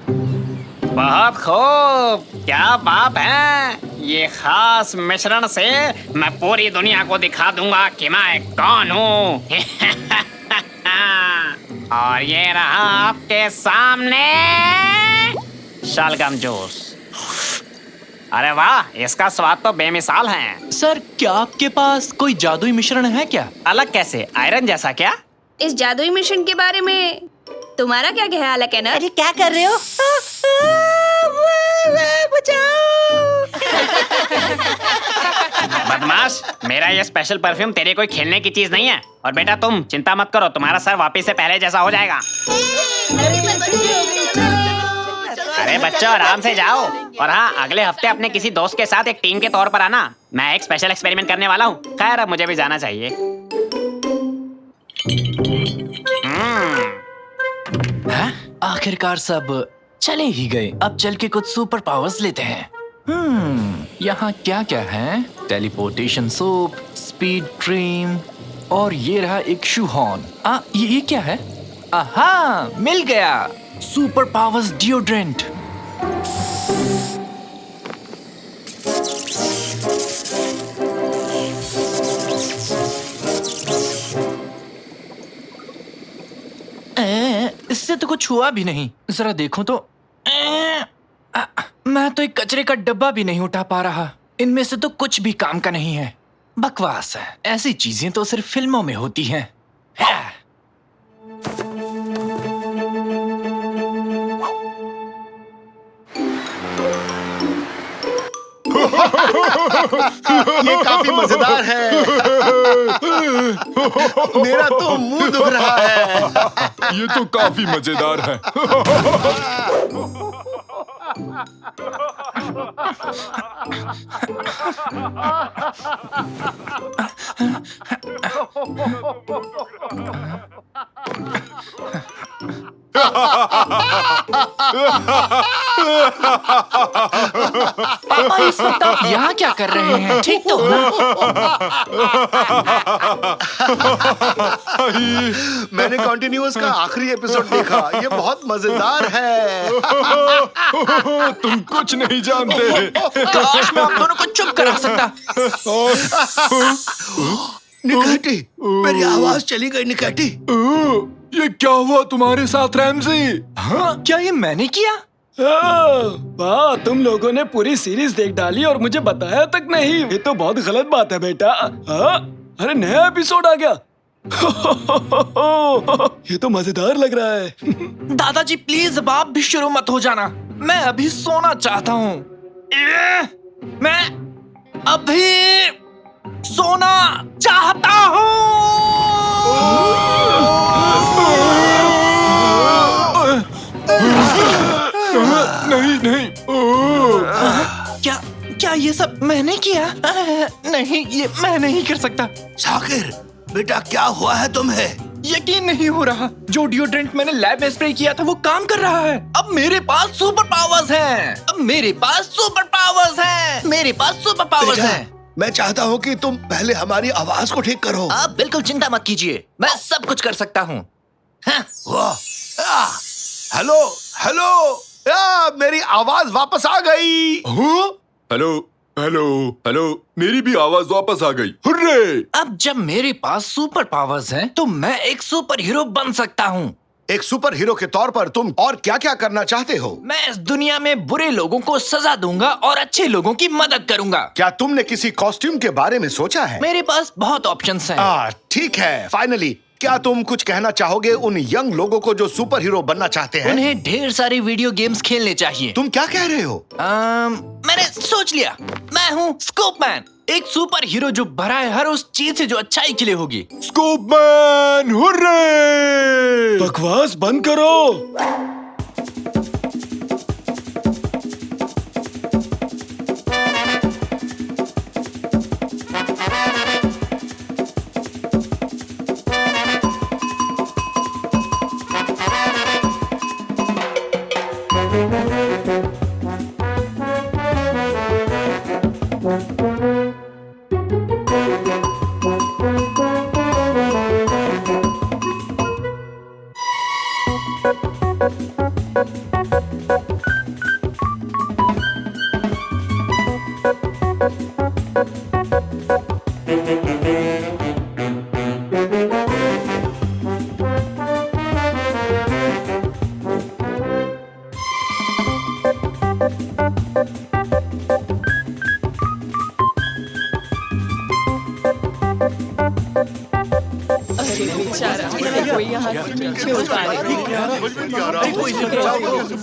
बहुत खूब, क्या बात है। ये खास मिश्रण से मैं पूरी दुनिया को दिखा दूंगा कि मैं कौन हूँ। और ये रहा आपके सामने शलगम जूस। अरे वाह, इसका स्वाद तो बेमिसाल है। सर, क्या आपके पास कोई जादुई मिश्रण है क्या? अलग कैसे? आयरन जैसा क्या? इस जादुई मिशन के बारे में तुम्हारा क्या ख्याल है केनर? अरे क्या कर रहे हो? बदमाश, मेरा ये स्पेशल परफ्यूम तेरे कोई खेलने की चीज नहीं है। और बेटा तुम चिंता मत करो, तुम्हारा सर वापिस से पहले जैसा हो जाएगा। अरे बच्चों, आराम से जाओ। और हाँ, अगले हफ्ते अपने किसी दोस्त के साथ एक टीम के तौर पर आना। मैं एक स्पेशल एक्सपेरिमेंट करने वाला हूँ। खैर, अब मुझे भी जाना चाहिए। हैं? आखिरकार सब चले ही गए। अब चल के कुछ सुपर पावर्स लेते हैं। यहाँ क्या क्या है? टेलीपोर्टेशन सोप, स्पीड ड्रीम, और ये रहा एक शू हॉर्न। ये क्या है? आहा, मिल गया। Super powers deodorant. इससे तो कुछ हुआ भी नहीं। जरा देखो तो। मैं तो एक कचरे का डब्बा भी नहीं उठा पा रहा। इनमें से तो कुछ भी काम का नहीं है। बकवास है। ऐसी चीजें तो सिर्फ फिल्मों में होती हैं। ये काफी मजेदार है। मेरा तो मुंह दुख रहा है। ये तो काफी मजेदार है। पापा, इस वक्त आप यहाँ क्या कर रहे हैं? ठीक तो हो ना? मैंने कॉन्टिन्यूअस का आखिरी एपिसोड देखा। ये बहुत मजेदार है। तुम कुछ नहीं जानते। काश मैं आप दोनों को चुप करा सकता। निकैटी, मेरी आवाज चली गई। निकैटी, ये क्या हुआ तुम्हारे साथ रैमजी? हाँ, क्या ये मैंने किया? वाह, तुम लोगों ने पूरी सीरीज देख डाली और मुझे बताया तक नहीं। ये तो बहुत गलत बात है बेटा। अरे नया एपिसोड आ गया। ये तो मजेदार लग रहा है। दादाजी प्लीज, अब आप भी शुरू मत हो जाना। मैं अभी सोना चाहता हूँ। मैं अभी सोना चाहता हूँ। नहीं नहीं। क्या ये सब मैंने किया? नहीं, ये मैं नहीं कर सकता। शाकिर बेटा, क्या हुआ है तुम्हें? यकीन नहीं हो रहा। जो डिओड्रेंट मैंने लैब में स्प्रे किया था वो काम कर रहा है। अब मेरे पास सुपर पावर्स हैं। मेरे पास सुपर पावर्स हैं। मैं चाहता हूँ कि तुम पहले हमारी आवाज को ठीक करो। आप बिल्कुल चिंता मत कीजिए, मैं सब कुछ कर सकता हूँ। हेलो हेलो, मेरी आवाज वापस आ गई। हेलो हेलो हेलो, मेरी भी आवाज वापस आ गई। हुर्रे! अब जब मेरे पास सुपर पावर्स हैं, तो मैं एक सुपर हीरो बन सकता हूँ। एक सुपर हीरो के तौर पर तुम और क्या क्या करना चाहते हो? मैं इस दुनिया में बुरे लोगों को सजा दूंगा और अच्छे लोगों की मदद करूंगा। क्या तुमने किसी कॉस्ट्यूम के बारे में सोचा है? मेरे पास बहुत ऑप्शंस हैं। ठीक है। फाइनली, क्या तुम कुछ कहना चाहोगे उन यंग लोगों को जो सुपर हीरो बनना चाहते हैं? उन्हें ढेर सारी वीडियो गेम्स खेलने चाहिए। तुम क्या कह रहे हो? मैंने सोच लिया। मैं हूँ स्कोपमैन, एक सुपर हीरो जो भरा है हर उस चीज से जो अच्छाई के लिए होगी। स्कोपमैन, हुर्रे! बकवास बंद करो।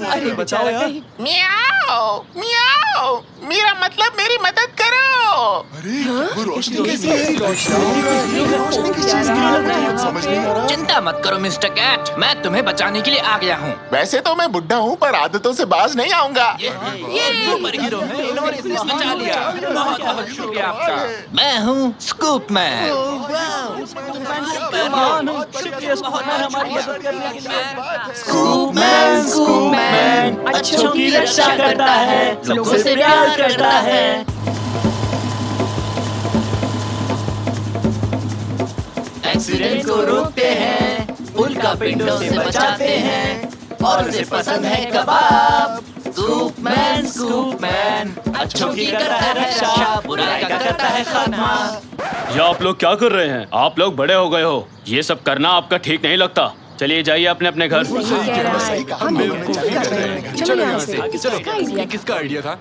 अरे बचाओ यार। मियाओ मियाओ, मेरा मतलब मेरी मदद करो। चिंता मत करो मिस्टर कैट, मैं तुम्हें बचाने के लिए आ गया हूँ। वैसे तो मैं बुढ़ा हूँ पर आदतों से बाज नहीं आऊंगा। ये सुपर हीरो है, इन्होंने इसे बचा लिया। बहुत बहुत शुक्रिया आपका। मैं हूँ स्कूप मैन। स्कूप मैन अच्छों की रक्षा करता है, लोगों से प्यार करता है। एक्सीडेंट को रोकते हैं, उल्का पिंडों से बचाते हैं, और उसे पसंद है कबाब। स्कूप मैन अच्छों की करता है रक्षा, बुराई का करता है खात्मा। ये आप लोग क्या कर रहे हैं? आप लोग बड़े हो गए हो, ये सब करना आपका ठीक नहीं लगता। चलिए जाइए अपने अपने घर। चलो यहाँ से, ये किसका आइडिया था?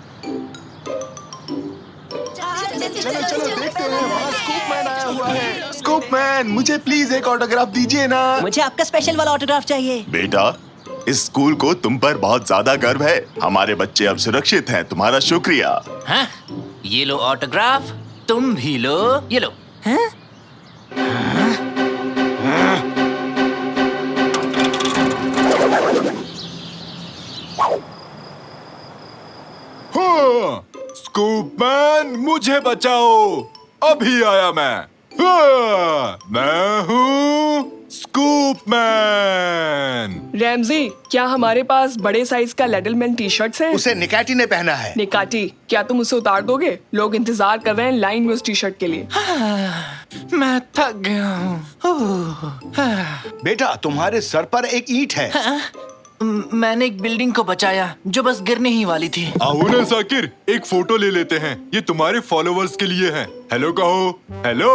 स्कूप मैन, मुझे प्लीज एक ऑटोग्राफ दीजिए ना। मुझे आपका स्पेशल वाला ऑटोग्राफ चाहिए। बेटा, इस स्कूल को तुम पर बहुत ज्यादा गर्व है। हमारे बच्चे अब सुरक्षित हैं। तुम्हारा शुक्रिया। हाँ? ये लो ऑटोग्राफ, तुम भी लो, ये लो। हाँ? स्कूप मैन, मुझे बचाओ, अभी आया मैं। मैं हूँ स्कूप मैन। रैमजी, क्या हमारे पास बड़े साइज का लेडलमैन टी शर्ट्स हैं? उसे निकाटी ने पहना है। निकाटी, क्या तुम उसे उतार दोगे? लोग इंतजार कर रहे हैं लाइन में उस टी शर्ट के लिए। मैं थक गया हूँ। बेटा, तुम्हारे सर पर एक ईंट है। मैंने एक बिल्डिंग को बचाया जो बस गिरने ही वाली थी। आओ ना साकिर, एक फोटो ले लेते हैं। ये तुम्हारे फॉलोवर्स के लिए है। हेलो कहो। हेलो।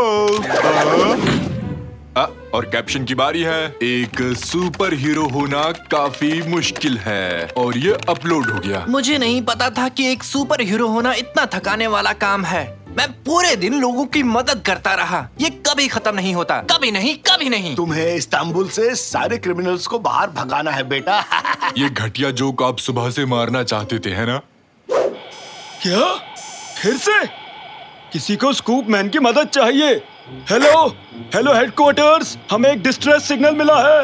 और कैप्शन की बारी है। एक सुपर हीरो होना काफी मुश्किल है, और ये अपलोड हो गया। मुझे नहीं पता था कि एक सुपर हीरो होना इतना थकाने वाला काम है। मैं पूरे दिन लोगों की मदद करता रहा। ये कभी खत्म नहीं होता, कभी नहीं, कभी नहीं। तुम्हें इस्तांबुल से सारे क्रिमिनल्स को बाहर भगाना है बेटा। ये घटिया जोक आप सुबह से मारना चाहते थे, है ना? क्या? फिर से? किसी को स्कूप मैन की मदद चाहिए। हेलो हेलो हेडक्वार्टर्स, हमें एक डिस्ट्रेस सिग्नल मिला है।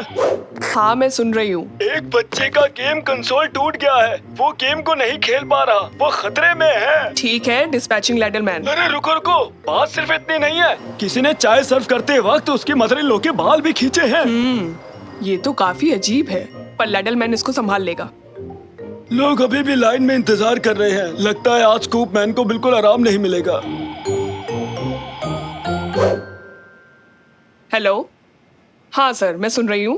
हाँ, मैं सुन रही हूँ। एक बच्चे का गेम कंसोल टूट गया है, वो गेम को नहीं खेल पा रहा, वो खतरे में है। ठीक है, डिस्पैचिंग लेडलमैन। अरे रुको रुको, बात सिर्फ इतनी नहीं है। किसी ने चाय सर्व करते वक्त उसकी मदर इन लॉ के बाल भी खींचे हैं। ये तो काफी अजीब है, पर लेडलमैन इसको संभाल लेगा। लोग अभी भी लाइन में इंतजार कर रहे हैं। लगता है आज स्कूप मैन को बिल्कुल आराम नहीं मिलेगा। हेलो, हाँ सर, मैं सुन रही हूँ।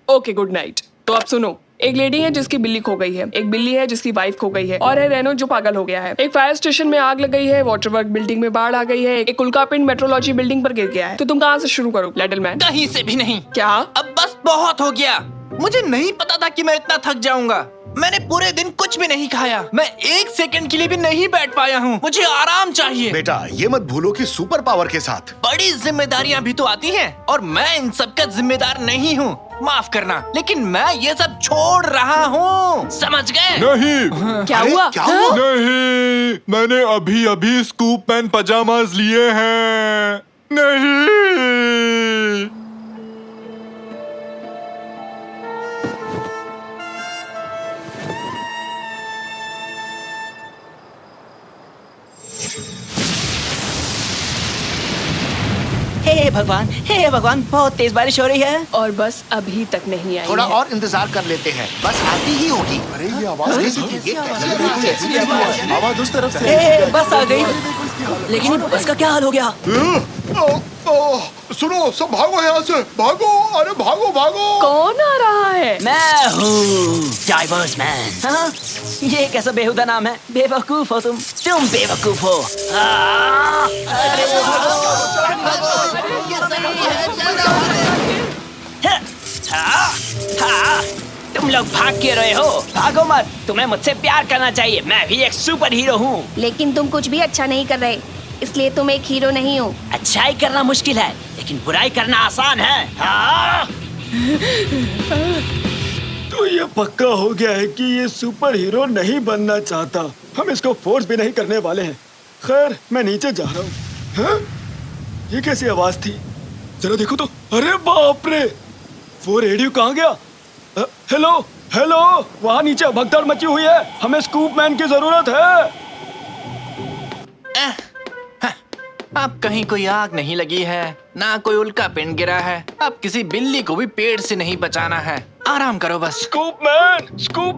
Okay, good night. तो अब सुनो, एक लेडी है जिसकी बिल्ली खो गई है, एक बिल्ली है जिसकी वाइफ खो गई है, और है रेनो जो पागल हो गया है। एक फायर स्टेशन में आग लग गई है, वाटर वर्क बिल्डिंग में बाढ़ आ गई है, एक उल्कापिंड मेट्रोलॉजी बिल्डिंग पर गिर गया है। तो तुम कहाँ से शुरू करो लेडलमैन? कहीं से भी नहीं। क्या? अब बस बहुत हो गया। मुझे नहीं पता था कि मैं इतना थक जाऊंगा। मैंने पूरे दिन कुछ भी नहीं खाया। मैं एक सेकंड के लिए भी नहीं बैठ पाया हूँ। मुझे आराम चाहिए। बेटा, ये मत भूलो कि सुपर पावर के साथ बड़ी जिम्मेदारियाँ भी तो आती हैं, और मैं इन सब का जिम्मेदार नहीं हूँ। माफ करना, लेकिन मैं ये सब छोड़ रहा हूँ। समझ गए? नहीं। क्या अरे, हुआ? क्या हुआ? नहीं, मैंने अभी अभी स्कूप मैन पजामाज लिए हैं। नहीं। हे भगवान, बहुत तेज बारिश हो रही है। और बस अभी तक नहीं आई थोड़ा है। और इंतजार कर लेते हैं, बस आती ही होगी। अरे ये आवाज कैसी थी? आवाज उस तरफ से। हे, बस आ गई। लेकिन बस का क्या हाल हो गया? सुनो, सब भागो यहाँ से, भागो। अरे भागो भागो। कौन आ रहा है? मैं हूँ डाइवर्स मैन। हाँ? ये कैसा बेहुदा नाम है? बेवकूफ हो तुम बेवकूफ हो। अरे तुम लोग भाग क्यों रहे हो? भागो मत, तुम्हें मुझसे प्यार करना चाहिए। मैं भी एक सुपर हीरो हूँ। लेकिन तुम कुछ भी अच्छा नहीं कर रहे। इसलिए तुम एक हीरो नहीं हो। अच्छाई करना मुश्किल है लेकिन बुराई करना आसान है। हाँ? तो ये पक्का हो गया है कि ये सुपर हीरो नहीं बनना चाहता। हम इसको फोर्स भी नहीं करने वाले हैं। खैर, मैं नीचे जा रहा हूँ। हाँ? ये कैसी आवाज थी? जरा देखो तो। अरे बाप रे, वो रेडियो कहाँ गया? हेलो हेलो, वहाँ नीचे भगदड़ मची हुई है। हमें स्कूप मैन की जरूरत है। अब कहीं कोई आग नहीं लगी है, ना कोई उल्का पिंड गिरा है। अब किसी बिल्ली को भी पेड़ से नहीं बचाना है। आराम करो बस। स्कूप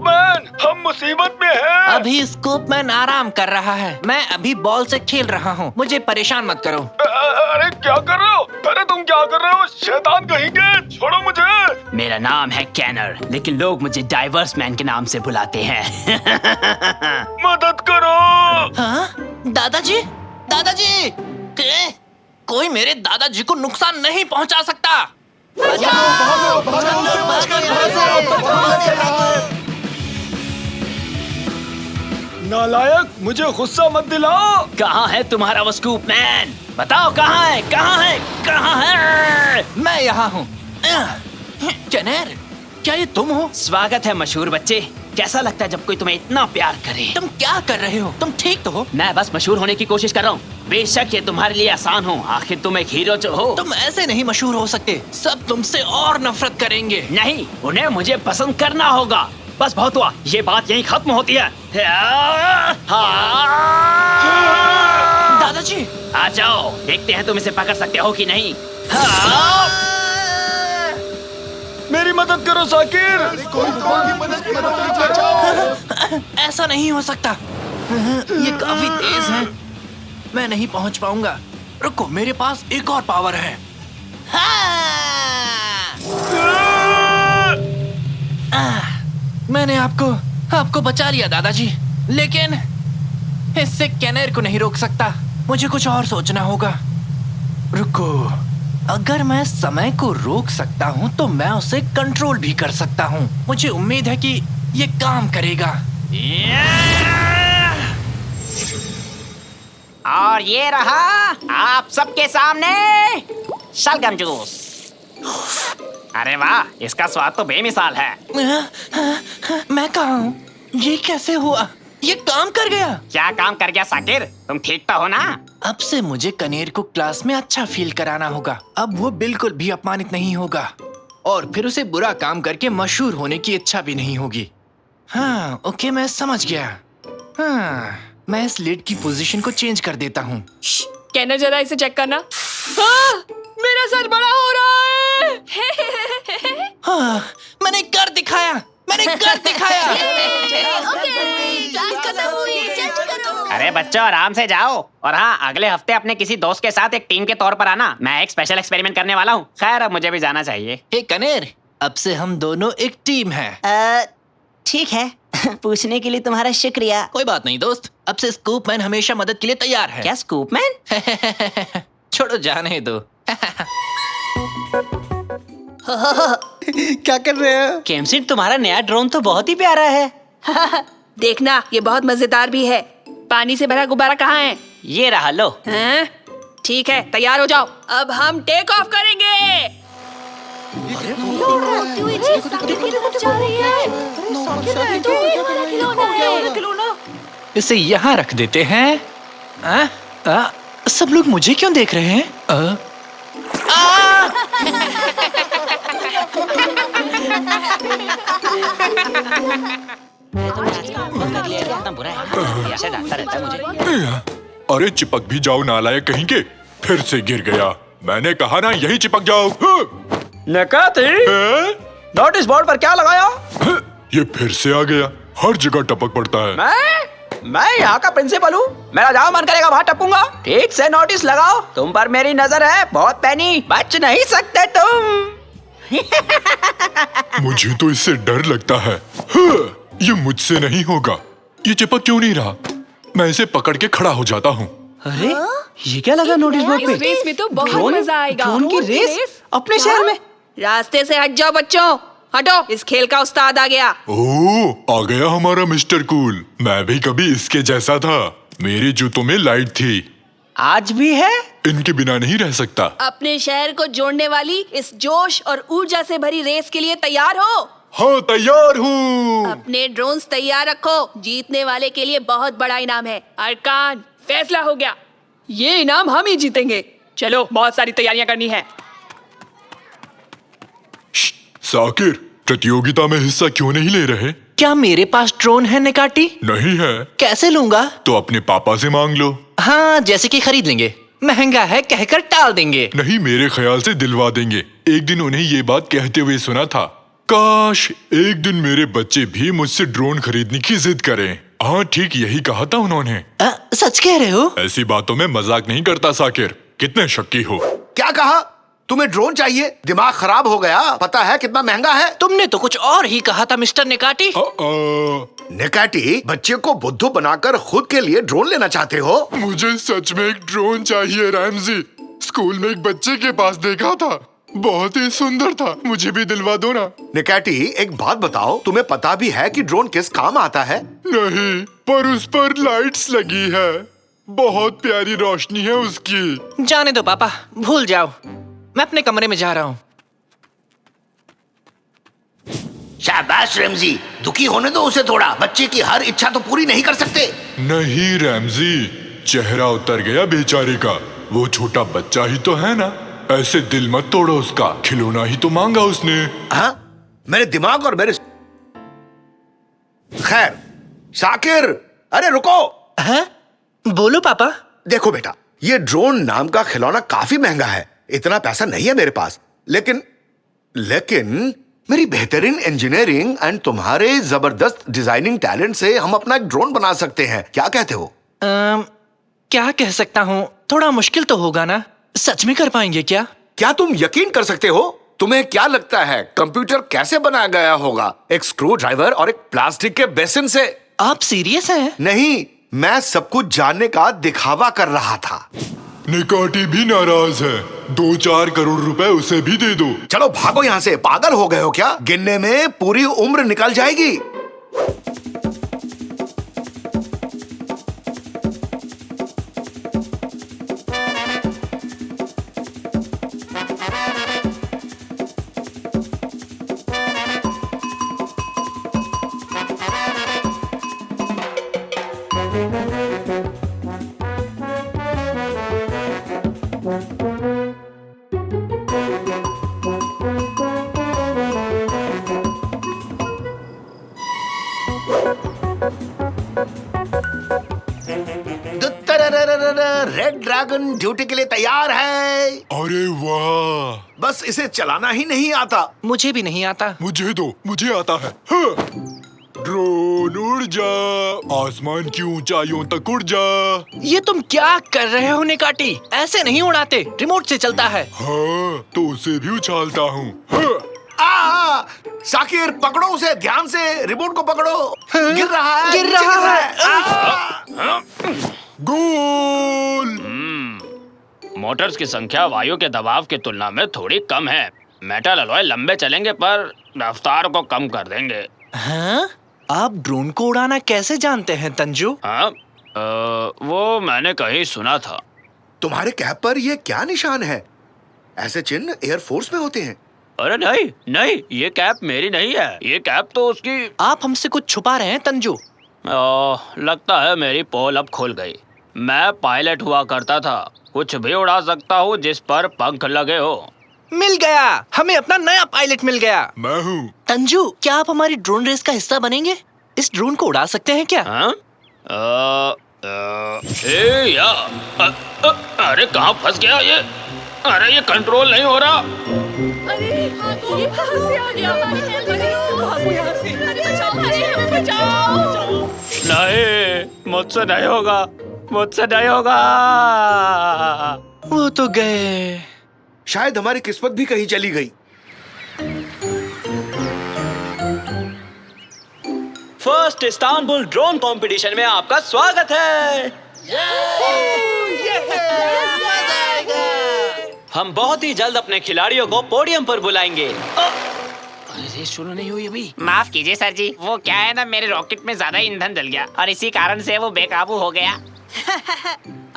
मैन, हम मुसीबत में हैं। अभी स्कूप मैन आराम कर रहा है। मैं अभी बॉल से खेल रहा हूँ। मुझे परेशान मत करो। अरे क्या कर रहे हो? अरे तुम क्या कर रहे हो? शैतान कहेंगे, छोड़ो मुझे। मेरा नाम है कैनर, लेकिन लोग मुझे डाइवर्स मैन के नाम से बुलाते हैं। मदद करो। हाँ? दादाजी, दादाजी, कोई मेरे दादाजी को नुकसान नहीं पहुंचा सकता। नालायक, मुझे गुस्सा मत दिलाओ। कहाँ है तुम्हारा वो स्कूप मैन? बताओ कहाँ है, कहाँ है, कहाँ है? मैं यहाँ हूँ। कैनर, क्या ये तुम हो? स्वागत है मशहूर बच्चे। कैसा लगता है जब कोई तुम्हें इतना प्यार करे? तुम क्या कर रहे हो? तुम ठीक तो हो? मैं बस मशहूर होने की कोशिश कर रहा हूँ। बेशक ये तुम्हारे लिए आसान हो, आखिर तुम एक हीरो जो हो। तुम ऐसे नहीं मशहूर हो सकते। सब तुमसे और नफरत करेंगे। नहीं, उन्हें मुझे पसंद करना होगा। बस बहुत हुआ, ये बात यहीं खत्म होती है। दादाजी, आ जाओ, देखते हैं तुम इसे पकड़ सकते हो कि नहीं। मेरी मदद करो साकिर। ऐसा नहीं हो सकता। ये काफी तेज है। मैं नहीं पहुंच पाऊंगा। रुको, मेरे पास एक और पावर है। मैंने आपको बचा लिया दादाजी, लेकिन इससे कैनर को नहीं रोक सकता। मुझे कुछ और सोचना होगा। रुको, अगर मैं समय को रोक सकता हूँ तो मैं उसे कंट्रोल भी कर सकता हूँ। मुझे उम्मीद है कि ये काम करेगा। और ये रहा आप सबके सामने शलगम जूस। अरे वाह, इसका स्वाद तो बेमिसाल है। मैं कहाँ हूँ? ये कैसे हुआ? ये काम कर गया। क्या काम कर गया साकिर? तुम ठीक तो हो ना? अब से मुझे कनेर को क्लास में अच्छा फील कराना होगा। अब वो बिल्कुल भी अपमानित नहीं होगा और फिर उसे बुरा काम करके मशहूर होने की इच्छा भी नहीं होगी। हाँ, ओके, मैं समझ गया। हाँ, मैं इस लिड की पोजीशन को चेंज कर देता हूँ। कैनर, जरा इसे चेक करना। मेरा सर बड़ा हो रहा है। हाँ, मैंने कर दिखाया। अरे बच्चों, आराम से जाओ। और हाँ, अगले हफ्ते अपने किसी दोस्त के साथ एक टीम के तौर पर आना। मैं एक स्पेशल एक्सपेरिमेंट करने वाला हूँ। खैर, अब मुझे भी जाना चाहिए। हे कनेर, अब से हम दोनों एक टीम हैं। ठीक है। पूछने के लिए तुम्हारा शुक्रिया। कोई बात नहीं दोस्त, अब से स्कूप मैन हमेशा मदद के लिए तैयार है। क्या स्कूप मैन? छोड़ो, जाने दो। क्या कर रहे हो? केमसिन, तुम्हारा नया ड्रोन तो बहुत ही प्यारा है। देखना, ये बहुत मजेदार भी है। पानी से भरा गुब्बारा कहाँ है? ये रहा लो। हैं? ठीक है, तैयार हो जाओ। अब हम टेक ऑफ करेंगे। इसे यहाँ रख देते हैं। सब लोग मुझे क्यों देख रहे हैं? अरे चिपक भी जाओ नालायक कहीं के। फिर से गिर गया। मैंने कहा ना, यही चिपक जाओ। नोटिस बोर्ड पर क्या लगाया? ये फिर से आ गया। हर जगह टपक पड़ता है। मैं यहाँ का प्रिंसिपल हूँ। मेरा जहाँ मन करेगा वहाँ टपूंगा। ठीक से नोटिस लगाओ। तुम पर मेरी नजर है, बहुत पैनी। बच नहीं सकते तुम। मुझे तो इससे डर लगता है। ये मुझसे नहीं होगा। ये चिपक क्यों नहीं रहा? मैं इसे पकड़ के खड़ा हो जाता हूँ। अरे, ये क्या लगा नोटिस बोर्ड पे? इस रेस में तो बहुत मजा आएगा। ड्रोन की रेस अपने शहर में। रास्ते से हट जाओ बच्चों, हटो। इस खेल का उस्ताद आ गया। ओह, आ गया हमारा मिस्टर कूल। मैं भी कभी इसके जैसा था। मेरे जूतों में लाइट थी। आज भी है? इनके बिना नहीं रह सकता। अपने शहर को जोड़ने वाली इस जोश और ऊर्जा से भरी रेस के लिए तैयार हो? हाँ, तैयार हूँ। अपने ड्रोन्स तैयार रखो, जीतने वाले के लिए बहुत बड़ा इनाम है। अरकान, फैसला हो गया, ये इनाम हम ही जीतेंगे। चलो, बहुत सारी तैयारियां करनी है। साकिर, प्रतियोगिता में हिस्सा क्यों नहीं ले रहे? क्या मेरे पास ड्रोन है निकाटी? नहीं है। कैसे लूंगा? तो अपने पापा से मांग लो। हाँ, जैसे कि खरीद लेंगे। महंगा है कहकर टाल देंगे। नहीं, मेरे ख्याल से दिलवा देंगे। एक दिन उन्हें ये बात कहते हुए सुना था, काश एक दिन मेरे बच्चे भी मुझसे ड्रोन खरीदने की जिद करें। हाँ, ठीक यही कहा था उन्होंने। सच कह रहे हो? ऐसी बातों में मजाक नहीं करता साकिर। कितने शक्की हो। क्या कहा? तुम्हें ड्रोन चाहिए? दिमाग खराब हो गया? पता है कितना महंगा है? तुमने तो कुछ और ही कहा था मिस्टर निकाटी। निकाटी, बच्चे को बुद्धू बनाकर खुद के लिए ड्रोन लेना चाहते हो? मुझे सच में एक ड्रोन चाहिए रैमजी। स्कूल में एक बच्चे के पास देखा था, बहुत ही सुंदर था। मुझे भी दिलवा दो ना। निकाटी, एक बात बताओ, तुम्हें पता भी है कि ड्रोन किस काम आता है? नहीं, पर उस पर लाइट्स लगी है। बहुत प्यारी रोशनी है उसकी। जाने दो पापा, भूल जाओ। मैं अपने कमरे में जा रहा हूँ। शाबाश रैमजी, दुखी होने दो उसे थोड़ा। बच्चे की हर इच्छा तो पूरी नहीं कर सकते। नहीं रैमजी, चेहरा उतर गया बेचारे का। वो छोटा बच्चा ही तो है ना। ऐसे दिल मत तोड़ो उसका, खिलौना ही तो मांगा उसने। हाँ, मेरे दिमाग और मेरे खैर। शाकिर, अरे रुको। हाँ? बोलो पापा। देखो बेटा, ये ड्रोन नाम का खिलौना काफी महंगा है। इतना पैसा नहीं है मेरे पास। लेकिन मेरी बेहतरीन इंजीनियरिंग एंड तुम्हारे जबरदस्त डिजाइनिंग टैलेंट से हम अपना एक ड्रोन बना सकते हैं। क्या कहते हो? क्या कह सकता हूँ, थोड़ा मुश्किल तो होगा ना। सच में कर पाएंगे क्या? क्या तुम यकीन कर सकते हो? तुम्हें क्या लगता है कंप्यूटर कैसे बनाया गया होगा? एक स्क्रू ड्राइवर और एक प्लास्टिक के बेसिन से। आप सीरियस हैं? नहीं, मैं सब कुछ जानने का दिखावा कर रहा था। निकाटी भी नाराज है। 2-4 करोड़ रुपए उसे भी दे दो। चलो भागो यहाँ से। पागल हो गए हो क्या? गिनने में पूरी उम्र निकल जाएगी। रेड ड्रैगन ड्यूटी के लिए तैयार है। अरे वाह! बस इसे चलाना ही नहीं आता। मुझे भी नहीं आता। मुझे दो, मुझे आता है। हाँ। ड्रोन उड़ जा, आसमान की ऊंचाइयों तक उड़ जा। ये तुम क्या कर रहे हो निकाटी? ऐसे नहीं उड़ाते, रिमोट से चलता है। हाँ, तो उसे भी उछालता हूँ। हाँ। शाकिर, पकड़ो उसे ध्यान से। रिमोट को पकड़ो। गिर रहा है, गिर रहा है। गोल! मोटर्स की संख्या वायु के दबाव की तुलना में थोड़ी कम है। मेटल अलॉय लंबे चलेंगे पर रफ्तार को कम कर देंगे। हाँ? आप ड्रोन को उड़ाना कैसे जानते हैं तंजू? हाँ, वो मैंने कहीं सुना था। तुम्हारे कैप पर ये क्या निशान है? ऐसे चिन्ह एयरफोर्स में होते हैं। अरे नहीं नहीं, ये कैप मेरी नहीं है। ये कैप तो उसकी। आप हमसे कुछ छुपा रहे हैं तंजू। लगता है मेरी पोल अब खुल गई। मैं पायलट हुआ करता था। कुछ भी उड़ा सकता हूँ जिस पर पंख लगे हो। मिल गया, हमें अपना नया पायलट मिल गया। मैं हूँ। तंजू, क्या आप हमारी ड्रोन रेस का हिस्सा बनेंगे? इस ड्रोन को उड़ा सकते हैं क्या? अरे कहाँ फंस गया ये? अरे ये कंट्रोल नहीं हो रहा। अरे ये कहाँ से आ गया? नहीं, मुझसे नहीं होगा, मुझसे नहीं होगा। वो तो गए। शायद हमारी किस्मत भी कहीं चली गई। फर्स्ट इस्तांबुल ड्रोन कंपटीशन में आपका स्वागत है। हम बहुत ही जल्द अपने खिलाड़ियों को पोडियम पर बुलाएंगे। अरे शुरू नहीं हुई अभी। माफ कीजिए सर जी, वो क्या है ना, मेरे रॉकेट में ज्यादा ईंधन जल गया और इसी कारण से वो बेकाबू हो गया।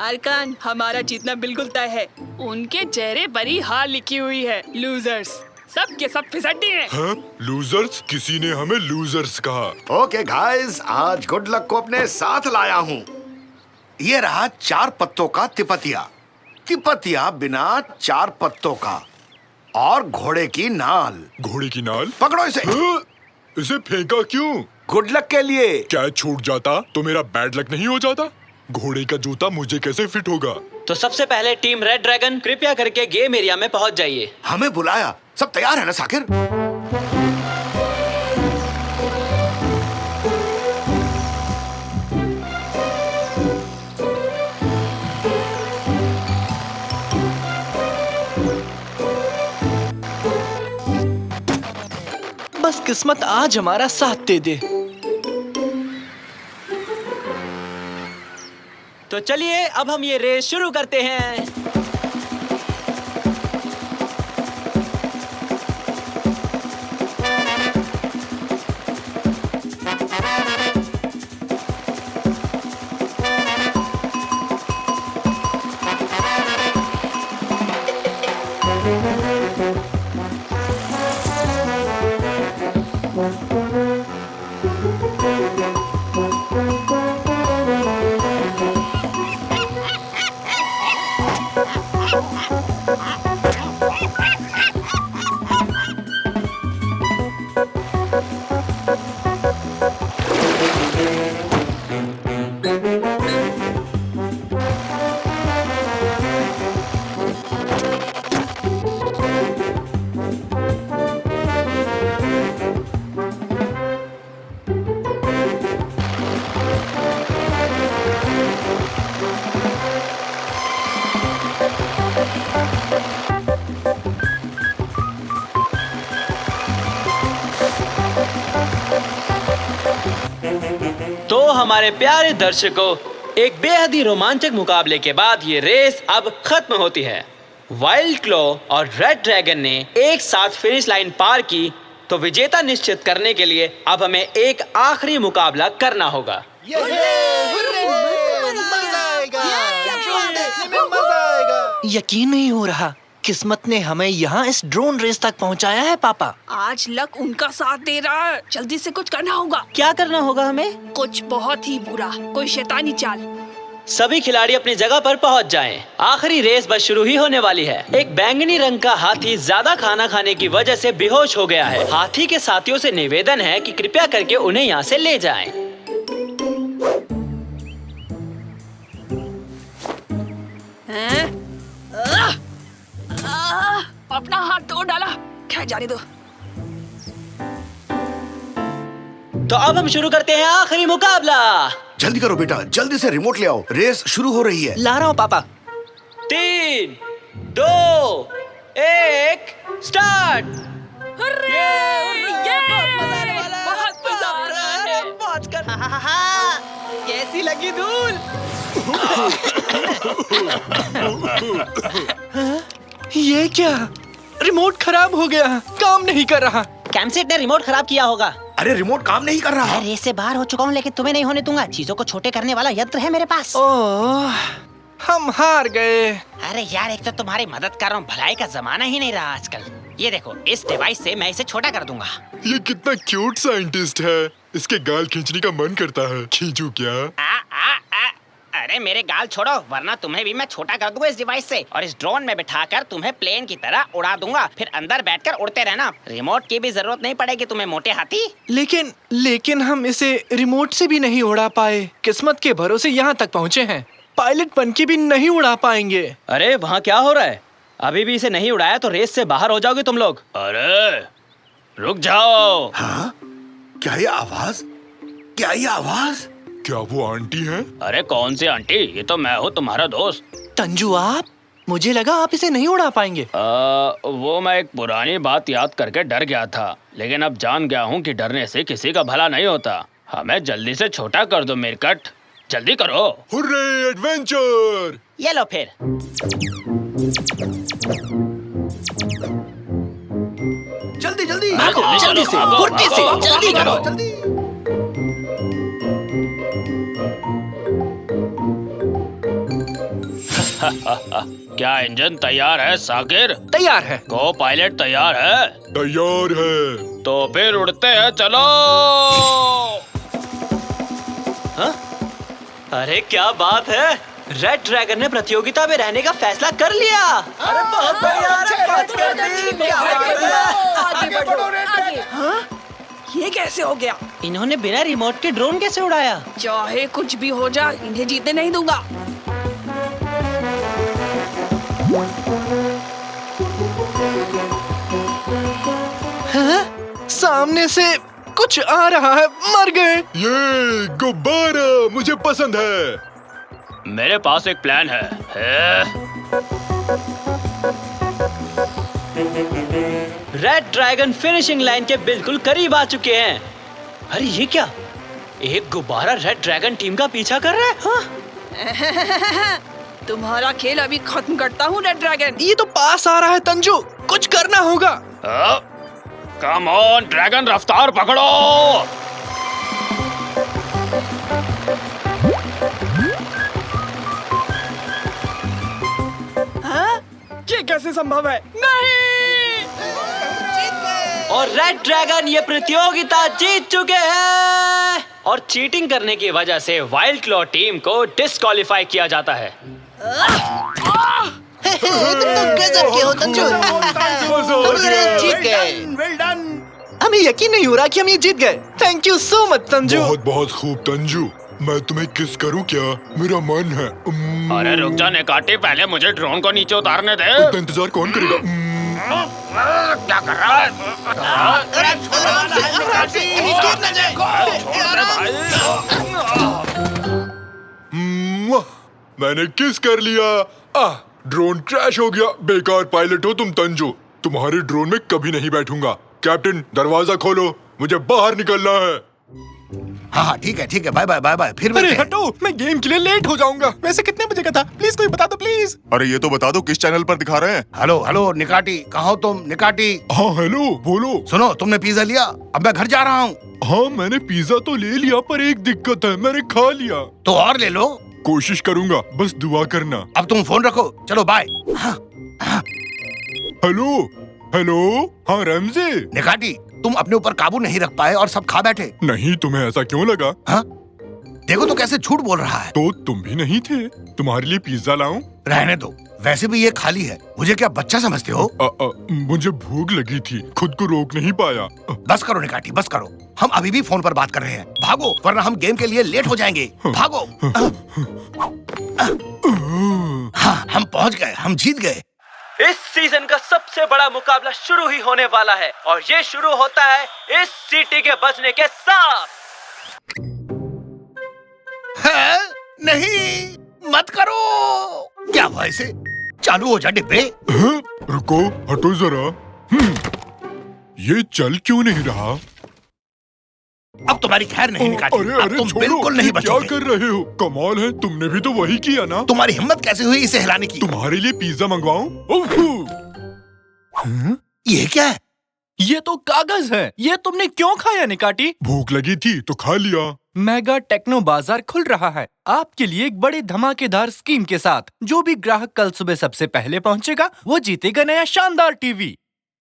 अरकान, हमारा जीतना बिल्कुल तय है। उनके चेहरे बड़ी हार लिखी हुई है, लूजर्स। सब के सब फिसड्डी हैं। हाँ? लूजर्स? किसी ने हमें लूजर्स कहा। ओके गाइस, आज गुड लक को अपने साथ लाया हूँ। ये रहा 4 पत्तों का तिपतिया। तिपतिया बिना 4 पत्तों का, और घोड़े की नाल। घोड़े की नाल? पकड़ो इसे। हाँ? इसे फेंका क्यों? गुड लक के लिए। क्या छूट जाता तो मेरा बैड लक नहीं हो जाता? घोड़े का जूता मुझे कैसे फिट होगा? तो सबसे पहले टीम रेड ड्रैगन कृपया करके गेम एरिया में पहुंच जाइए। हमें बुलाया, सब तैयार है ना साकिर? बस किस्मत आज हमारा साथ दे दे। तो चलिए अब हम ये रेस शुरू करते हैं। तो हमारे प्यारे दर्शकों, एक बेहद ही रोमांचक मुकाबले के बाद ये रेस अब खत्म होती है। वाइल्ड क्लो और रेड ड्रैगन ने एक साथ फिनिश लाइन पार की, तो विजेता निश्चित करने के लिए अब हमें एक आखिरी मुकाबला करना होगा। यकीन नहीं हो रहा, किस्मत ने हमें यहाँ इस ड्रोन रेस तक पहुँचाया है पापा। आज लक उनका साथ दे रहा है। जल्दी से कुछ करना होगा। क्या करना होगा हमें? कुछ बहुत ही बुरा, कोई शैतानी चाल। सभी खिलाड़ी अपनी जगह पर पहुंच जाएं। आखिरी रेस बस शुरू ही होने वाली है। एक बैंगनी रंग का हाथी ज्यादा खाना खाने की वजह से बेहोश हो गया है। हाथी के साथियों से निवेदन है कि कृपया करके उन्हें यहाँ से ले जाएं। अपना हाथ तोड़ डाला, खैर जाने दो। तो अब हम शुरू करते हैं आखिरी मुकाबला। जल्दी करो बेटा, जल्दी से रिमोट ले आओ, रेस शुरू हो रही है। ला रहा हूँ पापा। 3, 2, 1, स्टार्ट। बहुत मजा आ रहा है। कैसी लगी धूल? ये क्या? रिमोट खराब हो गया, काम नहीं कर रहा। कैमसेट ने रिमोट खराब किया होगा। अरे रिमोट काम नहीं कर रहा। रेस से बाहर हो चुका हूँ, लेकिन तुम्हें नहीं होने दूंगा। चीजों को छोटे करने वाला यंत्र है मेरे पास। ओह, हम हार गए। अरे यार, एक तो तुम्हारी मदद कर रहा हूँ, भलाई का जमाना ही नहीं रहा आजकल। ये देखो, इस डिवाइस से मैं इसे छोटा कर दूंगा। ये कितना क्यूट साइंटिस्ट है। इसके गाल खींचने का मन करता है। खींचूं क्या? अरे मेरे गाल छोड़ो, वरना तुम्हें भी मैं छोटा कर दूंगा इस डिवाइस से, और इस ड्रोन में बिठाकर तुम्हें प्लेन की तरह उड़ा दूंगा। फिर अंदर बैठकर उड़ते रहना। रिमोट की भी जरूरत नहीं पड़ेगी तुम्हें, मोटे हाथी। लेकिन हम इसे रिमोट से भी नहीं उड़ा पाए। किस्मत के भरोसे यहाँ तक पहुँचे हैं। पायलट बन के भी नहीं उड़ा पाएंगे। अरे वहाँ क्या हो रहा है? अभी भी इसे नहीं उड़ाया तो रेस से बाहर हो जाओगे तुम लोग। अरे रुक जाओ। हाँ? क्या ये आवाज? क्या ये आवाज? क्या वो आंटी है? अरे कौन सी आंटी? ये तो मैं हूँ, तुम्हारा दोस्त। तंजू आप? मुझे लगा आप इसे नहीं उड़ा पाएंगे। वो मैं एक पुरानी बात याद करके डर गया था, लेकिन अब जान गया हूँ कि डरने से किसी का भला नहीं होता। हमें जल्दी से छोटा कर दो मेरकट, जल्दी करो। Hurray adventure! ये लो फिर। जल्दी जल्दी जल्दी से, फुर्ती से, जल्दी करो। क्या इंजन तैयार है साकिर? तैयार है। को पायलट तैयार है? तैयार है। तो फिर उड़ते हैं, चलो। हाँ? अरे क्या बात है, रेड ड्रैगन ने प्रतियोगिता में रहने का फैसला कर लिया। अरे बहुत हाँ? ये कैसे हो गया? इन्होंने बिना रिमोट के ड्रोन कैसे उड़ाया? चाहे कुछ भी हो जाए, इन्हें जीतने नहीं दूंगा। सामने से कुछ आ रहा है, मर गए। ये गुब्बारा मुझे पसंद है। मेरे पास एक प्लान है। रेड ड्रैगन फिनिशिंग लाइन के बिल्कुल करीब आ चुके हैं। अरे ये क्या, एक गुब्बारा रेड ड्रैगन टीम का पीछा कर रहा है। हाँ? तुम्हारा खेल अभी खत्म करता हूँ रेड ड्रैगन। ये तो पास आ रहा है तंजू, कुछ करना होगा। कम ऑन ड्रैगन, रफ्तार पकड़ो। हाँ? ये कैसे संभव है? नहीं! और रेड ड्रैगन ये प्रतियोगिता जीत चुके हैं। और चीटिंग करने की वजह से वाइल्ड क्लॉ टीम को डिस्क्वालीफाई किया जाता है। गजब के हो तंजू, जीत गए। हमें यकीन नहीं हो रहा कि हम ये जीत गए। Thank you so much Tanju. बहुत बहुत खूब तंजू। मैं तुम्हें किस करूं क्या? मेरा मन है। अरे रुक जा निकाटी, पहले मुझे ड्रोन को नीचे उतारने दे। इतना इंतजार कौन करेगा? क्या कर रहा है? मैंने किस कर लिया। ड्रोन क्रैश हो गया। बेकार पायलट हो तुम तंजू, तुम्हारे ड्रोन में कभी नहीं बैठूंगा। कैप्टन दरवाजा खोलो, मुझे बाहर निकलना है। हाँ ठीक है, बाय बाय बाय बाय, फिर मिलते हैं। हटो, मैं गेम के लिए लेट हो जाऊंगा। वैसे कितने बजे का था? प्लीज कोई बता दो प्लीज। अरे ये तो बता दो किस चैनल पर दिखा रहे हैं। हेलो हेलो निकाटी, कहाँ हो तुम? निकाटी हाँ हेलो, बोलो। सुनो, तुमने पिज्जा लिया? अब मैं घर जा रहा हूँ। हाँ मैंने पिज्जा तो ले लिया, पर एक दिक्कत है, मैंने खा लिया। तो और ले लो। कोशिश करूंगा, बस दुआ करना। अब तुम फोन रखो, चलो बाय। हेलो हेलो, हाँ रमजे। निकाटी, तुम अपने ऊपर काबू नहीं रख पाए और सब खा बैठे। नहीं, तुम्हें ऐसा क्यों लगा? हाँ? देखो तो कैसे झूठ बोल रहा है। तो तुम भी नहीं थे? तुम्हारे लिए पिज्जा लाऊं? रहने दो, वैसे भी ये खाली है। मुझे क्या बच्चा समझते हो? मुझे भूख लगी थी, खुद को रोक नहीं पाया। बस करो निकाटी, बस करो। हम अभी भी फोन पर बात कर रहे हैं। भागो, वरना हम गेम के लिए लेट हो जाएंगे। भागो। हाँ, हम पहुंच गए, हम जीत गए। इस सीजन का सबसे बड़ा मुकाबला शुरू ही होने वाला है, और ये शुरू होता है इस सीटी के बजने के साथ। है? नहीं, मत करो। क्या हुआ इसे? चालू हो जा डिब्बे। रुको, हटो जरा। ये चल क्यों नहीं रहा? अब तुम्हारी खैर नहीं निकाटी। अरे अब अरे तुम छोड़ो, बिल्कुल नहीं क्या बचोगे। कर रहे हो? कमाल है, तुमने भी तो वही किया ना। तुम्हारी हिम्मत कैसे हुई इसे हिलाने की? तुम्हारे लिए पिज्जा मंगवाऊं? ये क्या है? ये तो कागज है। ये तुमने क्यों खाया निकाटी? भूख लगी थी तो खा लिया। मेगा टेक्नो बाजार खुल रहा है आपके लिए एक बड़े धमाकेदार स्कीम के साथ। जो भी ग्राहक कल सुबह सबसे पहले पहुंचेगा वो जीतेगा नया शानदार टीवी,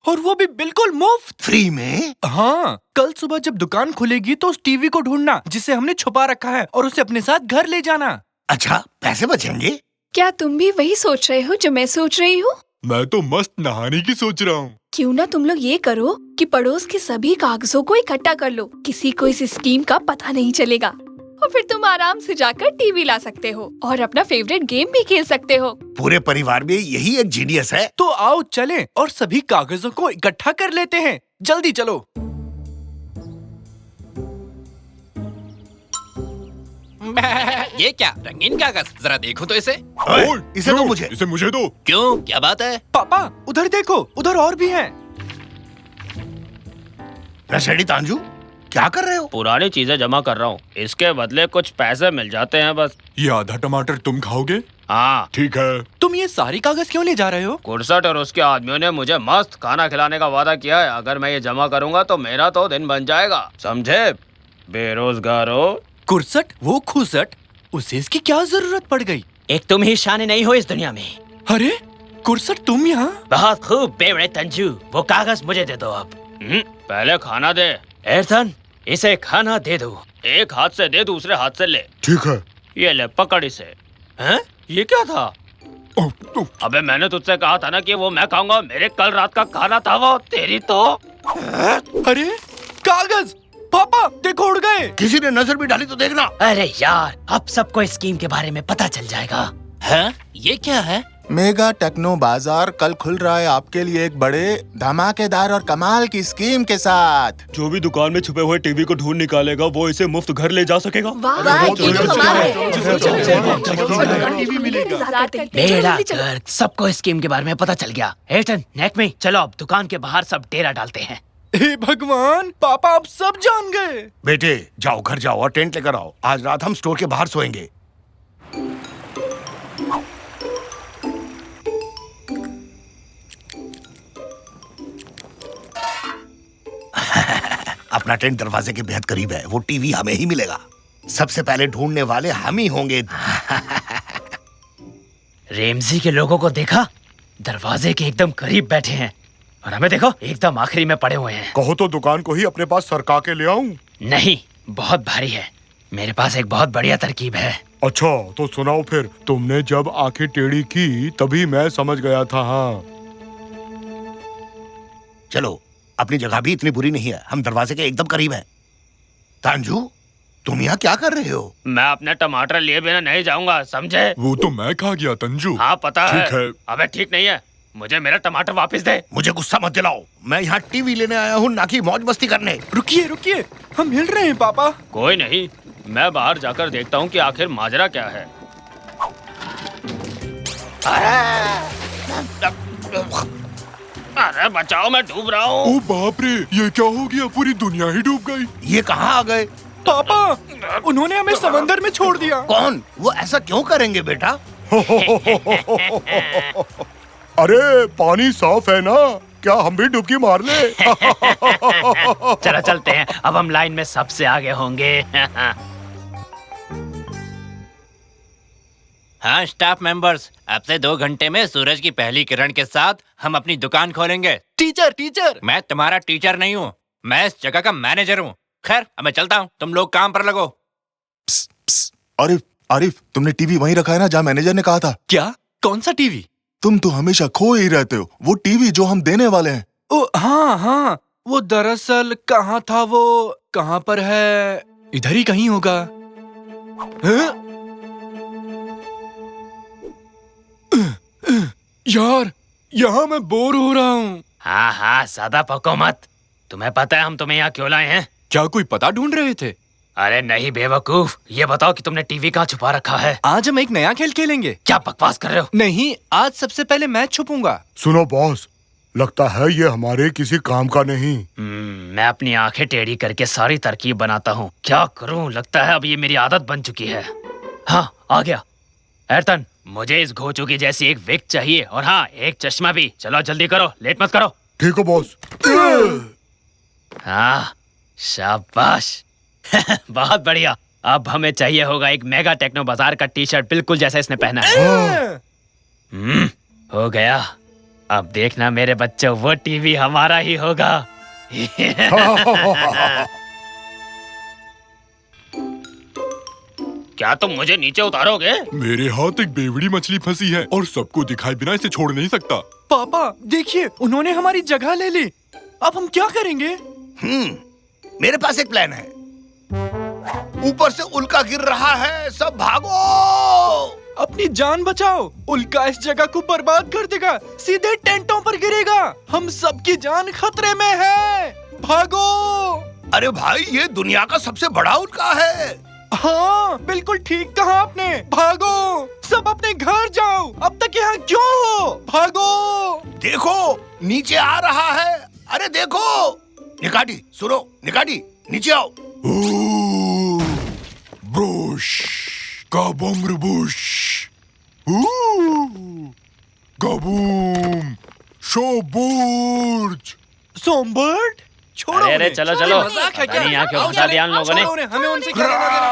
और वो भी बिल्कुल मुफ्त। फ्री में? हाँ, कल सुबह जब दुकान खुलेगी तो उस टीवी को ढूंढना जिसे हमने छुपा रखा है, और उसे अपने साथ घर ले जाना। अच्छा, पैसे बचेंगे? क्या तुम भी वही सोच रहे हो जो मैं सोच रही हूँ? मैं तो मस्त नहाने की सोच रहा हूँ। क्यों ना तुम लोग ये करो कि पड़ोस के सभी कागजों को इकट्ठा कर लो। किसी को इस स्कीम का पता नहीं चलेगा, और फिर तुम आराम से जाकर टीवी ला सकते हो और अपना फेवरेट गेम भी खेल सकते हो। पूरे परिवार में यही एक जीनियस है। तो आओ चलें और सभी कागजों को इकट्ठा कर लेते हैं। जल्दी चलो। ये क्या रंगीन कागज? जरा देखो तो इसे। ओए, इसे दो मुझे। इसे मुझे दो। क्यों, क्या बात है? पापा उधर देखो, उधर और भी हैं। रशेडी तांजू, क्या कर रहे हो? पुरानी चीजें जमा कर रहा हूँ, इसके बदले कुछ पैसे मिल जाते हैं बस। ये आधा टमाटर तुम खाओगे? हाँ ठीक है। तुम ये सारी कागज क्यों ले जा रहे हो? कुर्सट और उसके आदमियों ने मुझे मस्त खाना खिलाने का वादा किया है। अगर मैं ये जमा करूंगा तो मेरा तो दिन बन जाएगा, समझे बेरोजगारो। कुर्सट, वो खुसट, उसे इसकी क्या जरूरत पड़ गई? एक तुम ही शान नहीं हो इस दुनिया में। अरे कुरसट, तुम यहाँ? बहुत खूब बेवड़े तंजू, वो कागज मुझे दे दो अब। पहले खाना दे। एर्थन, इसे खाना दे दो। एक हाथ से दे, दूसरे हाथ से ले। ठीक है। ये ले, पकड़ इसे। हैं? ये क्या था? अबे मैंने तुझसे कहा था ना कि वो मैं खाऊंगा। मेरे कल रात का खाना था वो। तेरी तो। अरे कागज! पापा देखो, उड़ गए। किसी ने नजर भी डाली तो देखना। अरे यार, अब सबको इस स्कीम के बारे में पता चल जाएगा। हाँ? ये क्या है? मेगा टेक्नो बाजार कल खुल रहा है आपके लिए एक बड़े धमाकेदार और कमाल की स्कीम के साथ। जो भी दुकान में छुपे हुए टीवी को ढूंढ निकालेगा वो इसे मुफ्त घर ले जा सकेगा। बेड़ा गर्क, सबको इस स्कीम के बारे में पता चल गया। एर्थन, नेट में चलो, अब दुकान के बाहर सब डेरा डालते हैं। हे भगवान, पापा अब सब जान गए। बेटे जाओ, घर जाओ और टेंट लेकर आओ। आज रात हम स्टोर के बाहर सोएंगे। अपना टेंट दरवाजे के बेहद करीब है। वो टीवी हमें ही मिलेगा। सबसे पहले ढूंढने वाले हम ही होंगे। रेमजी के लोगों को देखा? दरवाजे के एकदम करीब बैठे हैं और हमें देखो, एकदम आखिरी में पड़े हुए हैं। कहो तो दुकान को ही अपने पास सरका के ले आऊं? नहीं, बहुत भारी है। मेरे पास एक बहुत बढ़िया तरकीब है। अच्छा तो सुनाओ फिर। तुमने जब आंखें टेढ़ी की तभी मैं समझ गया था। हाँ चलो, अपनी जगह भी इतनी बुरी नहीं है। हम दरवाजे के एकदम करीब हैं। तांजू, तुम यहाँ क्या कर रहे हो? मैं अपने टमाटर लिए बिना नहीं जाऊंगा, समझे? वो तो मैं खा गया तंजू। हाँ पता है। ठीक है। अबे ठीक नहीं है, मुझे मेरा टमाटर वापस दे। मुझे गुस्सा मत दिलाओ। मैं यहाँ टीवी लेने आया हूँ, ना कि मौज मस्ती करने। रुकिए रुकिए, हम हिल रहे हैं पापा। कोई नहीं, मैं बाहर जाकर देखता हूँ कि आखिर माजरा क्या है। अरे बचाओ, मैं डूब रहा हूँ। ओ बाप रे, ये क्या हो गया? पूरी दुनिया ही डूब गई। ये कहाँ आ गए? पापा, उन्होंने हमें समंदर में छोड़ दिया। कौन? वो ऐसा क्यों करेंगे बेटा? अरे पानी साफ है ना, क्या हम भी डुबकी मार ले? चलो चलते हैं, अब हम लाइन में सबसे आगे होंगे। हाँ स्टाफ मेंबर्स, अब से 2 घंटे में सूरज की पहली किरण के साथ हम अपनी दुकान खोलेंगे। टीचर, मैं तुम्हारा टीचर नहीं हूँ, मैं इस जगह का मैनेजर हूँ। खैर अब मैं चलता हूँ, तुम लोग काम पर लगो। आरिफ, तुमने टीवी वहीं रखा है ना जहाँ मैनेजर ने कहा था? क्या? कौन सा टीवी? तुम तो हमेशा खो ही रहते हो। वो टीवी जो हम देने वाले हैं। ओ हाँ, वो दरअसल कहाँ था? वो कहाँ पर है? इधर ही कहीं होगा। यार, यहाँ मैं बोर हो रहा हूँ। हाँ, ज्यादा पको मत। तुम्हें पता है हम तुम्हें यहाँ क्यों लाए हैं? क्या कोई पता ढूंढ रहे थे? अरे नहीं बेवकूफ, ये बताओ कि तुमने टीवी कहाँ छुपा रखा है? आज हम एक नया खेल खेलेंगे। क्या बकवास कर रहे हो? नहीं, आज सबसे पहले मैं छुपूंगा। सुनो बॉस, लगता है ये हमारे किसी काम का नहीं। मैं अपनी आंखें टेढ़ी करके सारी तरकीब बनाता हूँ। क्या करूँ, लगता है अब ये मेरी आदत बन चुकी है। हाँ, आ गया। एर्थन, मुझे इस घोचू की जैसी एक विग चाहिए और हाँ, एक चश्मा भी। चलो जल्दी करो, लेट मत करो। ठीक है बॉस। हाँ, शाबाश। बहुत बढ़िया। अब हमें चाहिए होगा एक मेगा टेक्नो बाजार का टी शर्ट, बिल्कुल जैसा इसने पहना है। हो गया। अब देखना मेरे बच्चों, वो टीवी हमारा ही होगा। क्या तुम मुझे नीचे उतारोगे? मेरे हाथ एक बेवड़ी मछली फंसी है और सबको दिखाए बिना इसे छोड़ नहीं सकता। पापा देखिए, उन्होंने हमारी जगह ले ली। अब हम क्या करेंगे? मेरे पास एक प्लान है। ऊपर से उल्का गिर रहा है, सब भागो। अपनी जान बचाओ, उल्का इस जगह को बर्बाद कर देगा, सीधे टेंटों पर गिरेगा। हम सबकी जान खतरे में है, भागो। अरे भाई, ये दुनिया का सबसे बड़ा उल्का है। हाँ, बिल्कुल ठीक कहा आपने। भागो, सब अपने घर जाओ। अब तक यहाँ क्यों हो? भागो। देखो, नीचे आ रहा है। अरे देखो। निकाटी, सुनो, निकाटी, नीचे आओ। Brush, काबम रुबुश, kaboom, शोबुर्ज। सोमबर्ड, छोड़ो अरे उन्हें। चलो चलो, मजाक है पता नहीं यहाँ क्यों आओ फंसा चले, दिया उन लोगों ने। छोड़ो उन्हें, हमें उनसे क्या लेना देना।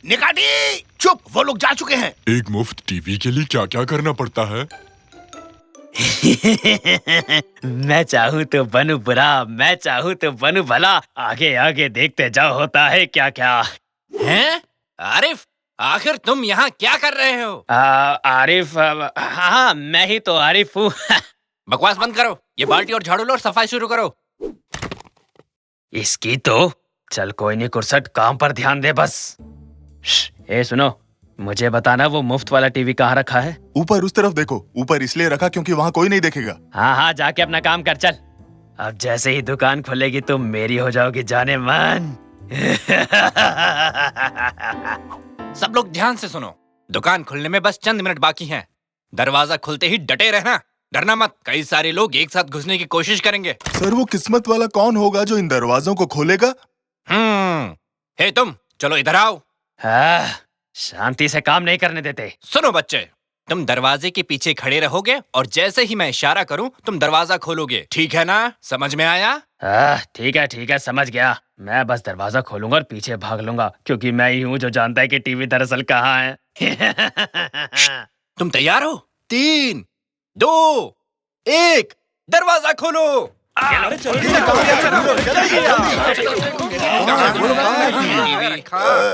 निकाटी चुप, वो लोग जा चुके हैं। एक मुफ्त टीवी के लिए क्या क्या करना पड़ता है? मैं चाहूँ तो बनूं बुरा, मैं चाहूँ तो बनूं भला, आगे आगे देखते जाओ होता है क्या क्या। हैं? आरिफ, आखिर तुम यहाँ क्या कर रहे हो? आरिफ, हाँ मैं ही तो आरिफ हूँ। बकवास बंद करो, ये बाल्टी और झाड़ू लो और सफाई शुरू करो। इसकी तो चल कोई नहीं कुरसट, काम पर ध्यान दे बस। ए सुनो, मुझे बताना वो मुफ्त वाला टीवी कहाँ रखा है? ऊपर उस तरफ देखो। ऊपर इसलिए रखा क्योंकि वहाँ कोई नहीं देखेगा। हाँ हाँ, जाके अपना काम कर चल। अब जैसे ही दुकान खुलेगी तुम मेरी हो जाओगी जाने मन। सब लोग ध्यान से सुनो, दुकान खुलने में बस चंद मिनट बाकी हैं। दरवाजा खुलते ही डटे रहना, डरना मत। कई सारे लोग एक साथ घुसने की कोशिश करेंगे। सर वो किस्मत वाला कौन होगा जो इन दरवाजों को खोलेगा? हे तुम, चलो इधर आओ। शांति से काम नहीं करने देते। सुनो बच्चे, तुम दरवाजे के पीछे खड़े रहोगे और जैसे ही मैं इशारा करूं तुम दरवाजा खोलोगे, ठीक है ना? समझ में आया? ठीक है समझ गया। मैं बस दरवाजा खोलूंगा और पीछे भाग लूंगा, क्योंकि मैं ही हूँ जो जानता है कि टीवी दरअसल कहाँ है। तुम तैयार हो? 3, 2, 1, दरवाजा खोलो।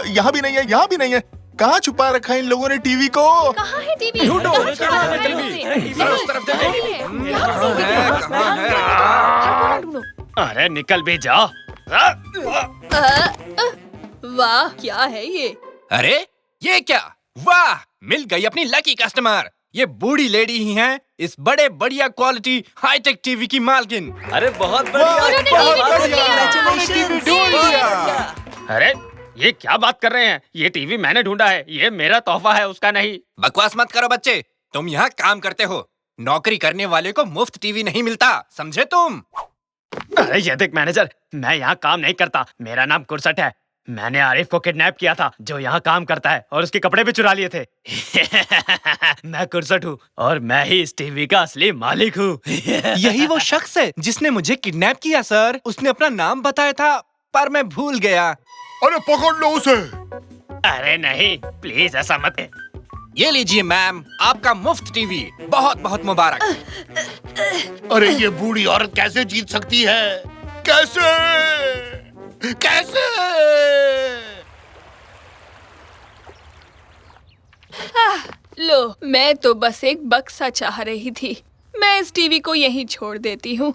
यहाँ भी नहीं है, यहाँ भी नहीं है। कहाँ छुपा रखा है इन लोगों ने टीवी को? कहाँ है टीवी? ढूंढो। कहाँ छुपा रखा है टीवी? उस तरफ देखो। ढूंढो। अरे निकल भी जाओ। वाह, क्या है ये? अरे ये क्या? वाह, मिल गई अपनी लकी कस्टमर। ये बूढ़ी लेडी ही हैं इस बड़े बढ़िया क्वालिटी हाईटेक टीवी की मालकिन। अरे बहुत बढ़िया। अरे ये क्या बात कर रहे हैं? ये टीवी मैंने ढूंढा है, ये मेरा तोहफा है, उसका नहीं। बकवास मत करो बच्चे, तुम यहाँ काम करते हो। नौकरी करने वाले को मुफ्त टीवी नहीं मिलता, समझे तुम? अरे ये देख मैनेजर, मैं यहाँ काम नहीं करता, मेरा नाम कुरसट है। मैंने आरिफ को किडनैप किया था जो यहाँ काम करता है, और उसके कपड़े भी चुरा लिए थे। मैं कुरसट हूँ और मैं ही इस टीवी का असली मालिक हूँ। यही वो शख्स है जिसने मुझे किडनैप किया सर। उसने अपना नाम बताया था पर मैं भूल गया। अरे पकड़ लो उसे। अरे नहीं, प्लीज ऐसा मत। ये लीजिए मैम, आपका मुफ्त टीवी। बहुत बहुत मुबारक। अरे ये बूढ़ी औरत कैसे जीत सकती है? कैसे? कैसे? लो, मैं तो बस एक बक्सा चाह रही थी। मैं इस टीवी को यहीं छोड़ देती हूँ।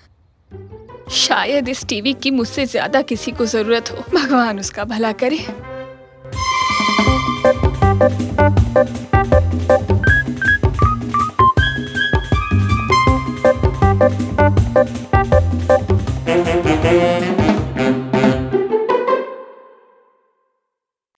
शायद इस टीवी की मुझसे ज्यादा किसी को जरूरत हो। भगवान उसका भला करे।